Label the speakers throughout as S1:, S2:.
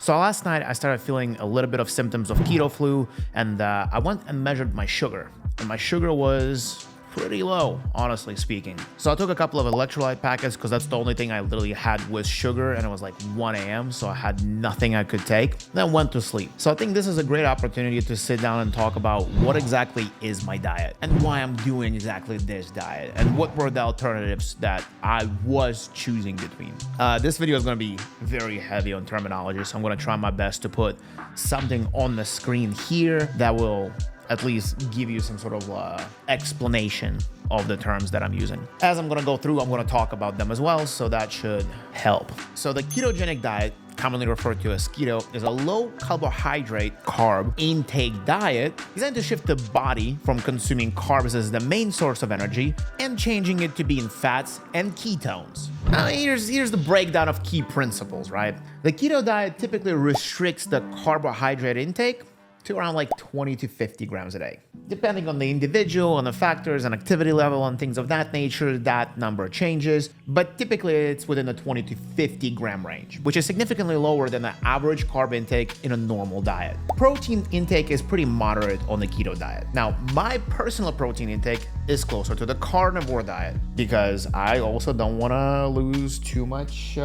S1: So last night I started feeling a little bit of symptoms of keto flu, and I went and measured my sugar, and my sugar was pretty low, honestly speaking. So I took a couple of electrolyte packets because that's the only thing I literally had was sugar, and it was like 1 a.m. so I had nothing I could take. Then went to sleep. So I think this is a great opportunity to sit down and talk about what exactly is my diet and why I'm doing exactly this diet and what were the alternatives that I was choosing between. This video is going to be very heavy on terminology, so I'm going to try my best to put something on the screen here that will at least give you some sort of explanation of the terms that I'm using. As I'm gonna go through, I'm gonna talk about them as well, so that should help. So the ketogenic diet, commonly referred to as keto, is a low carbohydrate carb intake diet designed to shift the body from consuming carbs as the main source of energy and changing it to being fats and ketones. Now here's the breakdown of key principles, right? The keto diet typically restricts the carbohydrate intake to around like 20 to 50 grams a day. Depending on the individual, on the factors and activity level and things of that nature, that number changes, but typically it's within the 20 to 50 gram range, which is significantly lower than the average carb intake in a normal diet. Protein intake is pretty moderate on the keto diet. Now, my personal protein intake is closer to the carnivore diet because I also don't wanna lose too much,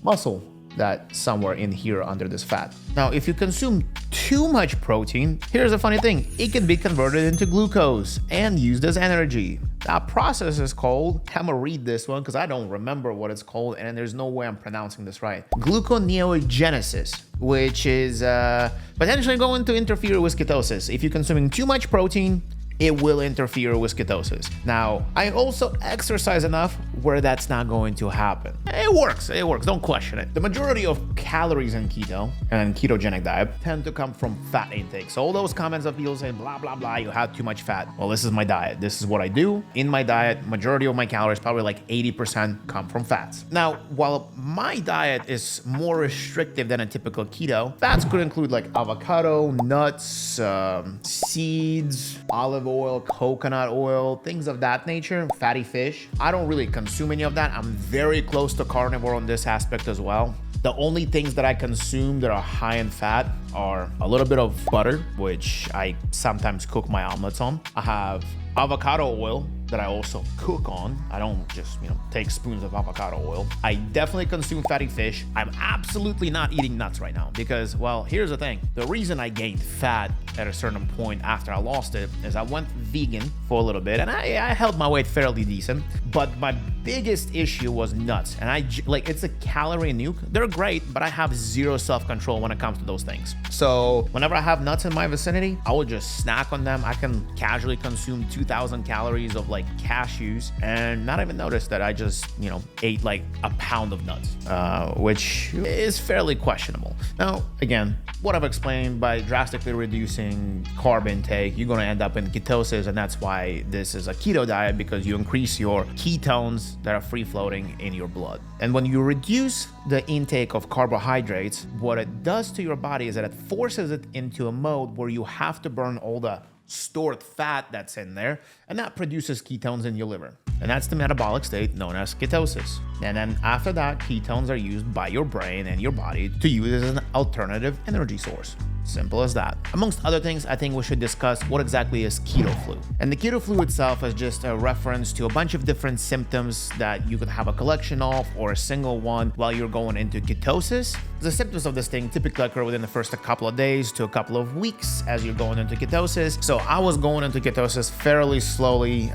S1: muscle that somewhere in here under this fat. Now, if you consume too much protein, here's a funny thing. It can be converted into glucose and used as energy. That process is called, I'm gonna read this one because I don't remember what it's called and there's no way I'm pronouncing this right. Gluconeogenesis, which is potentially going to interfere with ketosis. If you're consuming too much protein, it will interfere with ketosis. Now, I also exercise enough where that's not going to happen. It works, don't question it. The majority of calories in keto and ketogenic diet tend to come from fat intake. So all those comments of people saying blah, blah, blah, you had too much fat. Well, this is my diet. This is what I do. In my diet, majority of my calories, probably like 80% come from fats. Now, while my diet is more restrictive than a typical keto, fats could include like avocado, nuts, seeds, olive oil, coconut oil, things of that nature, fatty fish. I don't really consume any of that. I'm very close to carnivore on this aspect as well. The only things that I consume that are high in fat are a little bit of butter, which I sometimes cook my omelets on. I have avocado oil that I also cook on. I don't just, take spoons of avocado oil. I definitely consume fatty fish. I'm absolutely not eating nuts right now because, well, here's the thing. The reason I gained fat at a certain point after I lost it is I went vegan for a little bit and I held my weight fairly decent, but my biggest issue was nuts. And it's a calorie nuke. They're great, but I have zero self-control when it comes to those things. So whenever I have nuts in my vicinity, I will just snack on them. I can casually consume 2,000 calories of like cashews and not even notice that I just, ate like a pound of nuts, which is fairly questionable. Now, again, what I've explained, by drastically reducing carb intake, you're going to end up in ketosis, and that's why this is a keto diet, because you increase your ketones that are free floating in your blood. And when you reduce the intake of carbohydrates, what it does to your body is that it forces it into a mode where you have to burn all the stored fat that's in there, and that produces ketones in your liver. And that's the metabolic state known as ketosis. And then after that, ketones are used by your brain and your body to use as an alternative energy source. Simple as that. Amongst other things, I think we should discuss what exactly is keto flu. And the keto flu itself is just a reference to a bunch of different symptoms that you could have a collection of or a single one while you're going into ketosis. The symptoms of this thing typically occur within the first couple of days to a couple of weeks as you're going into ketosis. So I was going into ketosis fairly slowly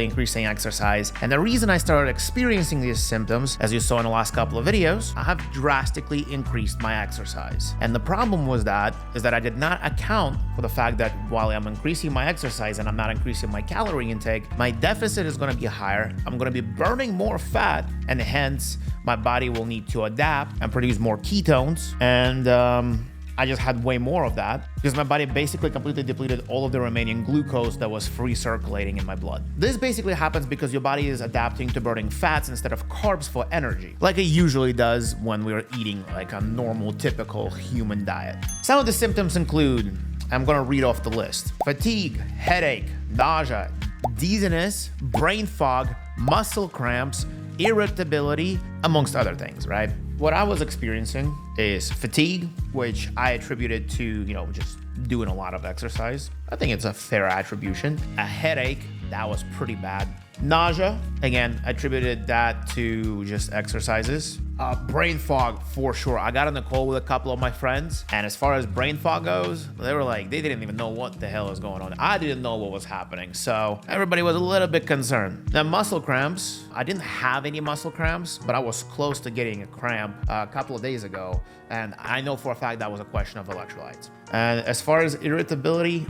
S1: increasing exercise. And the reason I started experiencing these symptoms, as you saw in the last couple of videos, I have drastically increased my exercise. And the problem was that I did not account for the fact that while I'm increasing my exercise and I'm not increasing my calorie intake, my deficit is going to be higher. I'm going to be burning more fat, and hence my body will need to adapt and produce more ketones. And I just had way more of that because my body basically completely depleted all of the remaining glucose that was free circulating in my blood. This basically happens because your body is adapting to burning fats instead of carbs for energy, like it usually does when we're eating like a normal, typical human diet. Some of the symptoms include, I'm gonna read off the list: fatigue, headache, nausea, dizziness, brain fog, muscle cramps, irritability, amongst other things, right? what I was experiencing is fatigue, which I attributed to, just doing a lot of exercise. I think it's a fair attribution. A headache, that was pretty bad. Nausea, again, attributed that to just exercises. Brain fog, for sure. I got on the call with a couple of my friends, and as far as brain fog goes, they were like, they didn't even know what the hell is going on. I didn't know what was happening, so everybody was a little bit concerned. Then muscle cramps. I didn't have any muscle cramps, but I was close to getting a cramp a couple of days ago, and I know for a fact that was a question of electrolytes. And as far as irritability,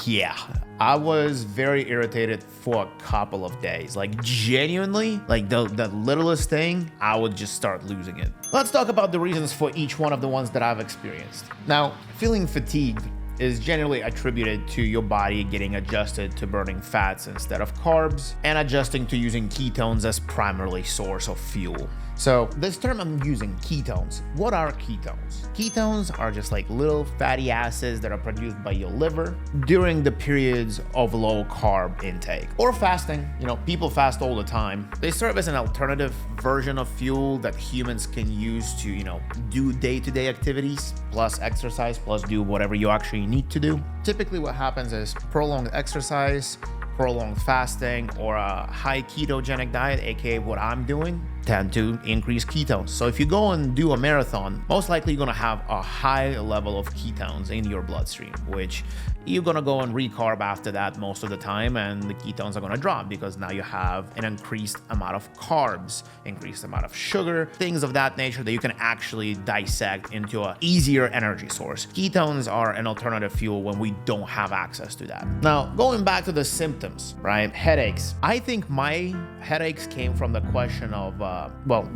S1: yeah, I was very irritated for a couple of days. Like genuinely, like the littlest thing, I would just start losing it. Let's talk about the reasons for each one of the ones that I've experienced. Now, feeling fatigued is generally attributed to your body getting adjusted to burning fats instead of carbs and adjusting to using ketones as primarily source of fuel. So this term I'm using, ketones. What are ketones? Ketones are just like little fatty acids that are produced by your liver during the periods of low carb intake or fasting. People fast all the time. They serve as an alternative version of fuel that humans can use to, do day-to-day activities, plus exercise, plus do whatever you actually need to do. Typically what happens is prolonged exercise, prolonged fasting, or a high ketogenic diet, aka what I'm doing, tend to increase ketones. So if you go and do a marathon, most likely you're gonna have a high level of ketones in your bloodstream, which you're gonna go and recarb after that most of the time, and the ketones are gonna drop because now you have an increased amount of carbs, increased amount of sugar, things of that nature that you can actually dissect into an easier energy source. Ketones are an alternative fuel when we don't have access to that. Now, going back to the symptoms, right? Headaches. I think my headaches came from the question of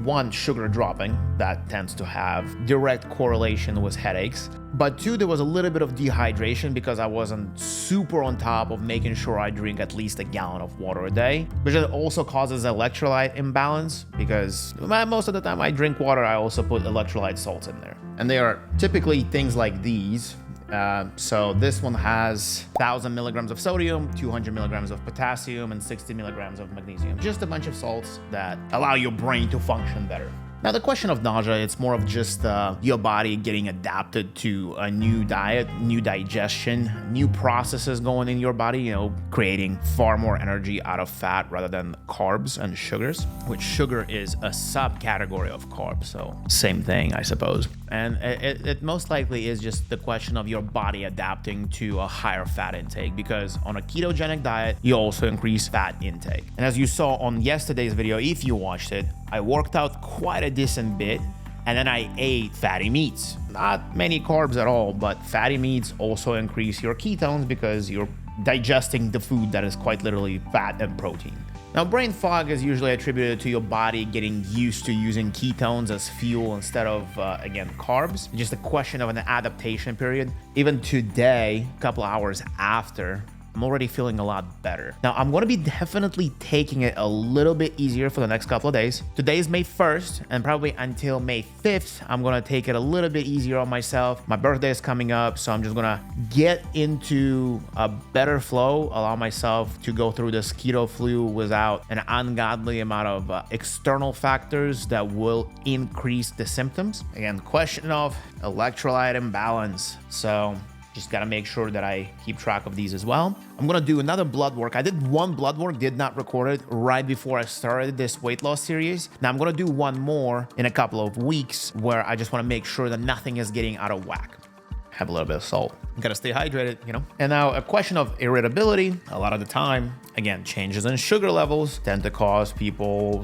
S1: one, sugar dropping. That tends to have direct correlation with headaches. But two, there was a little bit of dehydration because I wasn't super on top of making sure I drink at least a gallon of water a day, which also causes electrolyte imbalance because most of the time I drink water, I also put electrolyte salts in there. And they are typically things like these. So this one has 1,000 milligrams of sodium, 200 milligrams of potassium, and 60 milligrams of magnesium. Just a bunch of salts that allow your brain to function better. Now, the question of nausea, it's more of just your body getting adapted to a new diet, new digestion, new processes going in your body, creating far more energy out of fat rather than carbs and sugars, which sugar is a subcategory of carbs. So same thing, I suppose. And it most likely is just the question of your body adapting to a higher fat intake, because on a ketogenic diet, you also increase fat intake. And as you saw on yesterday's video, if you watched it, I worked out quite a decent bit, and then I ate fatty meats. Not many carbs at all, but fatty meats also increase your ketones because you're digesting the food that is quite literally fat and protein. Now, brain fog is usually attributed to your body getting used to using ketones as fuel instead of, again, carbs. Just a question of an adaptation period. Even today, a couple hours after, I'm already feeling a lot better. Now, I'm going to be definitely taking it a little bit easier for the next couple of days. Today is May 1st, and probably until May 5th, I'm going to take it a little bit easier on myself. My birthday is coming up, so I'm just going to get into a better flow, allow myself to go through this keto flu without an ungodly amount of external factors that will increase the symptoms. Again, question of electrolyte imbalance. So just got to make sure that I keep track of these as well. I'm going to do another blood work. I did one blood work, did not record it right before I started this weight loss series. Now I'm going to do one more in a couple of weeks where I just want to make sure that nothing is getting out of whack. Have a little bit of salt. You gotta stay hydrated, And now a question of irritability. A lot of the time, again, changes in sugar levels tend to cause people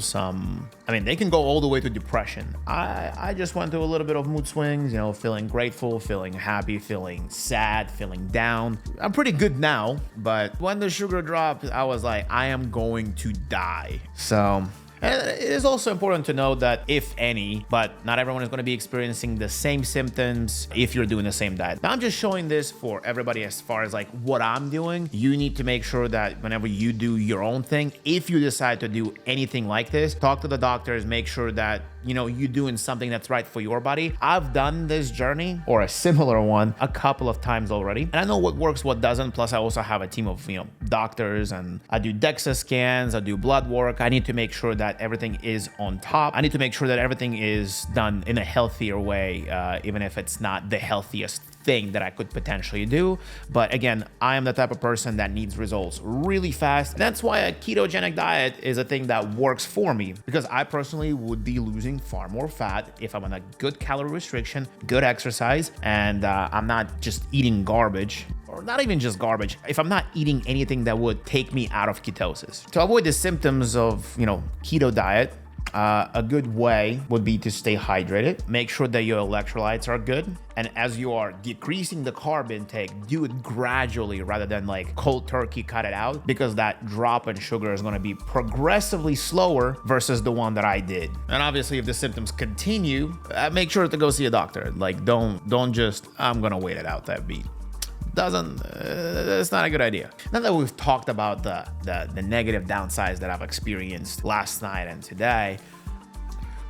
S1: they can go all the way to depression. I just went through a little bit of mood swings, feeling grateful, feeling happy, feeling sad, feeling down. I'm pretty good now, but when the sugar dropped, I was like, I am going to die. So, and it is also important to note that if any, but not everyone is going to be experiencing the same symptoms if you're doing the same diet. Now, I'm just showing this for everybody as far as like what I'm doing. You need to make sure that whenever you do your own thing, if you decide to do anything like this, talk to the doctors, make sure that you doing something that's right for your body. I've done this journey or a similar one a couple of times already, and I know what works, what doesn't. Plus I also have a team of doctors, and I do DEXA scans, I do blood work. I need to make sure that everything is on top. I need to make sure that everything is done in a healthier way, even if it's not the healthiest thing that I could potentially do. But again, I am the type of person that needs results really fast. That's why a ketogenic diet is a thing that works for me, because I personally would be losing far more fat if I'm on a good calorie restriction, good exercise, and I'm not just eating garbage, or not even just garbage, if I'm not eating anything that would take me out of ketosis. To avoid the symptoms of, keto diet, a good way would be to stay hydrated. Make sure that your electrolytes are good. And as you are decreasing the carb intake, do it gradually rather than like cold turkey cut it out, because that drop in sugar is going to be progressively slower versus the one that I did. And obviously, if the symptoms continue, make sure to go see a doctor. Like, don't just, I'm going to wait it out that beat. It's not a good idea. Now that we've talked about the negative downsides that I've experienced last night and today,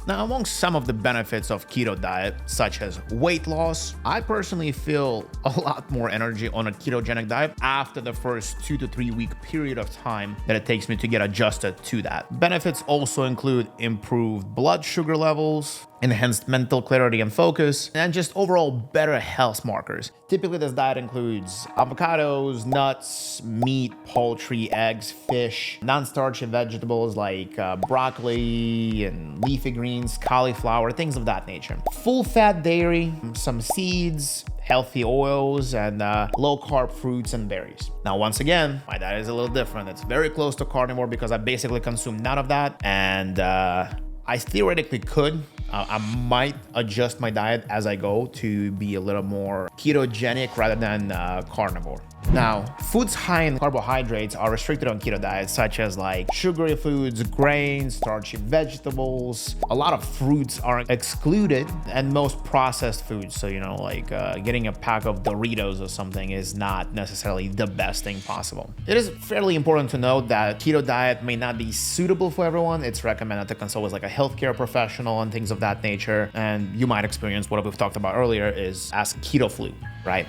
S1: now among some of the benefits of keto diet, such as weight loss, I personally feel a lot more energy on a ketogenic diet after the first 2 to 3 week period of time that it takes me to get adjusted to that. Benefits also include improved blood sugar levels, enhanced mental clarity and focus, and just overall better health markers. Typically, this diet includes avocados, nuts, meat, poultry, eggs, fish, non-starchy vegetables like broccoli and leafy greens, cauliflower, things of that nature. Full-fat dairy, some seeds, healthy oils, and low-carb fruits and berries. Now, once again, my diet is a little different. It's very close to carnivore because I basically consume none of that, and I theoretically could. I might adjust my diet as I go to be a little more ketogenic rather than carnivore. Now, foods high in carbohydrates are restricted on keto diets, such as like sugary foods, grains, starchy vegetables. A lot of fruits are excluded, and most processed foods. So, like getting a pack of Doritos or something is not necessarily the best thing possible. It is fairly important to note that keto diet may not be suitable for everyone. It's recommended to consult with like a healthcare professional and things of that nature. And you might experience what we've talked about earlier is as keto flu, right?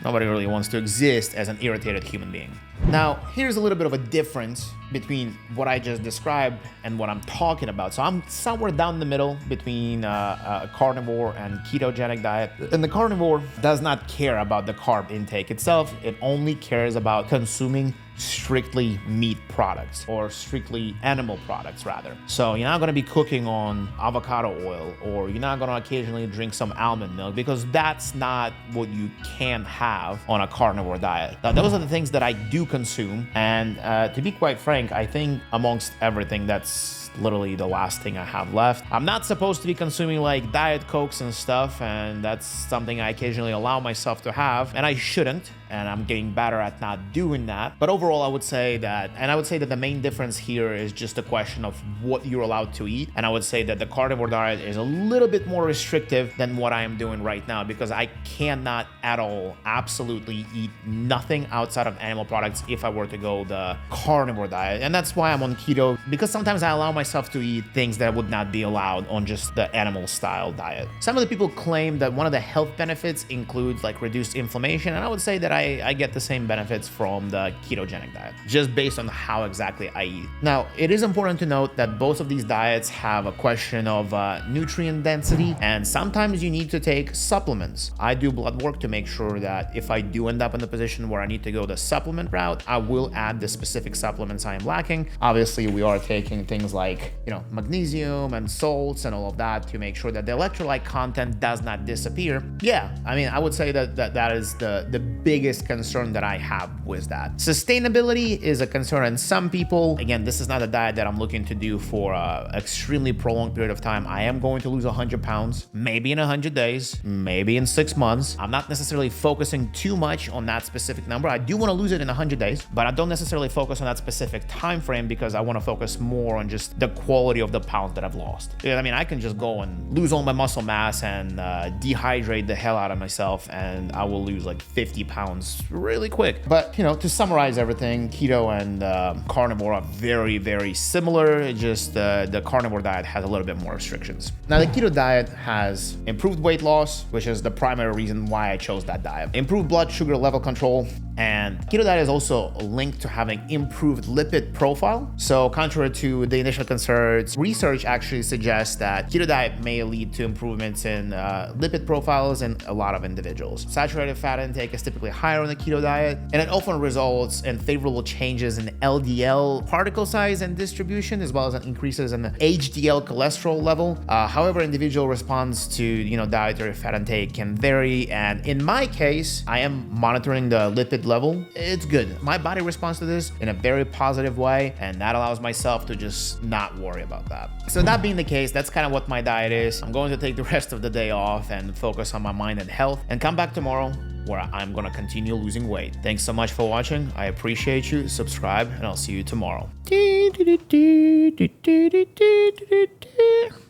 S1: Nobody really wants to exist as an irritated human being. Now, here's a little bit of a difference between what I just described and what I'm talking about. So I'm somewhere down the middle between a carnivore and ketogenic diet. And the carnivore does not care about the carb intake itself. It only cares about consuming strictly meat products, or strictly animal products rather. So you're not going to be cooking on avocado oil, or you're not going to occasionally drink some almond milk, because that's not what you can have on a carnivore diet. Now, those are the things that I do consume, and to be quite frank, I think amongst everything, that's literally the last thing I have left. I'm not supposed to be consuming like Diet Cokes and stuff, and that's something I occasionally allow myself to have, and I shouldn't, and I'm getting better at not doing that. But overall, I would say that the main difference here is just a question of what you're allowed to eat, and I would say that the carnivore diet is a little bit more restrictive than what I am doing right now, because I cannot at all absolutely eat nothing outside of animal products if I were to go the carnivore diet. And that's why I'm on keto, because sometimes I allow myself to eat things that would not be allowed on just the animal style diet. Some of the people claim that one of the health benefits includes like reduced inflammation, and I would say that I get the same benefits from the ketogenic diet, just based on how exactly I eat. Now, it is important to note that both of these diets have a question of nutrient density, and sometimes you need to take supplements. I do blood work to make sure that if I do end up in the position where I need to go the supplement route, I will add the specific supplements I am lacking. Obviously, we are taking things like magnesium and salts and all of that to make sure that the electrolyte content does not disappear. Yeah, I would say that is the biggest concern that I have with that. Sustainability is a concern in some people. Again, this is not a diet that I'm looking to do for an extremely prolonged period of time. I am going to lose 100 pounds, maybe in 100 days, maybe in 6 months. I'm not necessarily focusing too much on that specific number. I do want to lose it in 100 days, but I don't necessarily focus on that specific time frame, because I want to focus more on just the quality of the pounds that I've lost. I can just go and lose all my muscle mass and dehydrate the hell out of myself, and I will lose like 50 pounds really quick. But to summarize everything, everything, keto and carnivore are very, very similar. It's just the carnivore diet has a little bit more restrictions. Now, the keto diet has improved weight loss, which is the primary reason why I chose that diet. Improved blood sugar level control, and keto diet is also linked to having improved lipid profile. So contrary to the initial concerns, research actually suggests that keto diet may lead to improvements in lipid profiles in a lot of individuals. Saturated fat intake is typically higher on the keto diet, and it often results in favorable changes in LDL particle size and distribution, as well as increases in the HDL cholesterol level. However, individual response to dietary fat intake can vary, and in my case, I am monitoring the lipid level. It's good. My body responds to this in a very positive way, and that allows myself to just not worry about that. So that being the case, that's kind of what my diet is. I'm going to take the rest of the day off and focus on my mind and health, and come back tomorrow where I'm gonna continue losing weight. Thanks so much for watching. I appreciate you. Subscribe, and I'll see you tomorrow.